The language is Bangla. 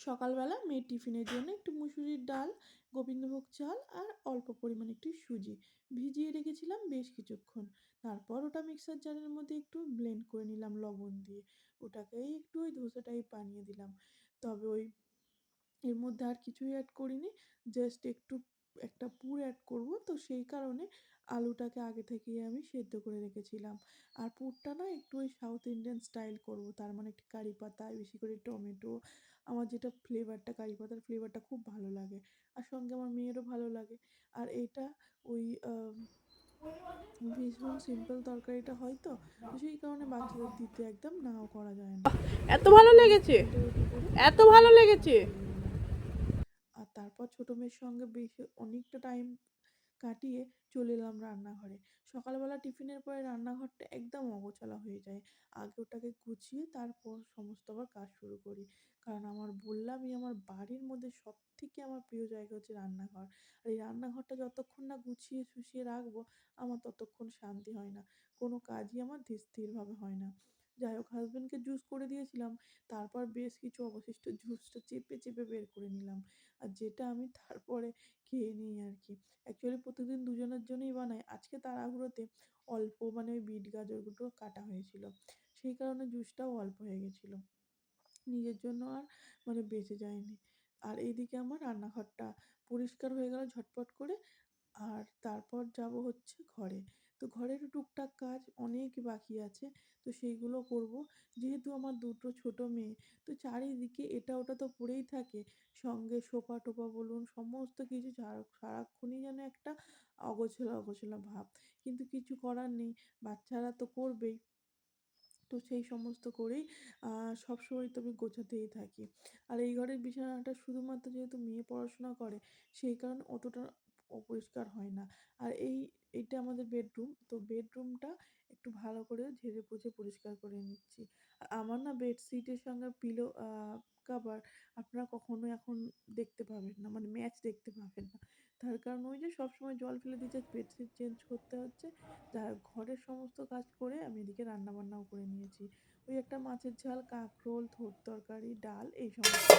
সকালবেলা মেয়ের টিফিনের জন্য একটু মুসুরির ডাল, গোবিন্দভোগ চাল আর অল্প পরিমাণে একটু সুজি ভিজিয়ে রেখেছিলাম বেশ কিছুক্ষণ। তারপর ওটা মিক্সার জারের মধ্যে একটু ব্লেন্ড করে নিলাম লবণ দিয়ে। ওটাকেই একটু ওই ধোসা টাইপ বানিয়ে দিলাম। তবে ওই এর মধ্যে আর কিছুই অ্যাড করিনি। জাস্ট একটু একটা পুর অ্যাড করব, তো সেই কারণে আলুটাকে আগে থেকেই আমি সেদ্ধ করে রেখেছিলাম। আর পুরটা না একটু ওই সাউথ ইন্ডিয়ান স্টাইল করব, তার মানে একটু কারি পাতা, বেশি করে টমেটো। আমার যেটা ফ্লেভারটা, কারি পাতার ফ্লেভারটা খুব ভালো লাগে, আর সঙ্গে আমার মেয়েরও ভালো লাগে। আর এটা ওই ভীষণ সিম্পল তরকারিটা হয় তো, তো সেই কারণে বাচ্চাদের দিতে একদম নাও করা যায় না। এত তো ভালো ওই লেগেছে, টিফিনটা রেডি করে এত আমি ভালো রান্নাঘরে লেগেছে। চলে এলাম। আর তারপর ছোটো মেয়ের সঙ্গে বেশি অনেকটা টাইম কাটিয়ে চলে এলাম রান্নাঘরে। সকালবেলা টিফিনের পরে রান্নাঘরটা একদম অগোছালো হয়ে যায়। আগে ওটাকে গুছিয়ে তারপর সমস্ত আবার কাজ শুরু করি। কারণ আমার বললামই, আমার বাড়ির মধ্যে সবথেকে আমার প্রিয় জায়গা হচ্ছে রান্নাঘর। আর এই রান্নাঘরটা যতক্ষণ না গুছিয়ে সুছিয়ে রাখবো, আমার ততক্ষণ শান্তি হয় না। কোনো কাজই আমার স্থিরভাবে হয় না। যাই হোক, হাসব্যান্ডকে জুস করে দিয়েছিলাম। তারপর বেশ কিছু অবশিষ্ট জুসটা চেপে চেপে বের করে নিলাম। আর যেটা আমি তারপরে খেয়ে নিই আর কি। অ্যাকচুয়ালি প্রতিদিন দুজনের জন্যই বানাই। আজকে তাড়াহুড়োতে অল্প মানে ওই বিট গাজরগুলো কাটা হয়েছিল। সেই কারণে জুসটাও অল্প হয়ে গেছিলো। নিজের জন্য আর মানে বেঁচে যায়নি। আর এইদিকে আমার রান্নাঘরটা পরিষ্কার হয়ে গেল ঝটপট করে। আর তারপর যাব হচ্ছে ঘরে। তো ঘরের টুকটাক কাজ অনেক বাকি আছে। তো সেইগুলো করব। যেহেতু আমার দুটো ছোট মেয়ে, তো চারিদিকে এটা ওটা তো পড়েই থাকে। সঙ্গে সোফা-টোফা বলুন, সমস্ত কিছু সারাক্ষণই যেন একটা অগোছালো, অগোছালো ভাব। কিন্তু কিছু করার নেই, বাচ্চারা তো করবেই। তো সেই সমস্ত করেই সবসময় তো আমি গোছাতেই থাকি। আর এই ঘরের বিছানাটা শুধুমাত্র যেহেতু মেয়ে পড়াশোনা করে, সেই কারণে অতটা অপরিষ্কার হয় না। আর এইটা আমাদের বেডরুম। তো বেডরুমটা একটু ভালো করে ঝেড়ে পুছে পরিষ্কার করে নিচ্ছি। আর আমার না বেডশিটের সঙ্গে পিলো কভার আপনারা কখনো এখন দেখতে পাবেন না, মানে ম্যাচ দেখতে পাবেন না। তার কারণ ওই যে সবসময় জল ফেলে দিয়ে জাস্ট বেডশিট চেঞ্জ করতে হচ্ছে। যাই হোক, ঘরের সমস্ত কাজ করে আমি এদিকে রান্নাবান্নাও করে নিয়েছি। ওই একটা মাছের ঝাল, কাঁকরোল, তরকারি, ডাল এই সমস্ত।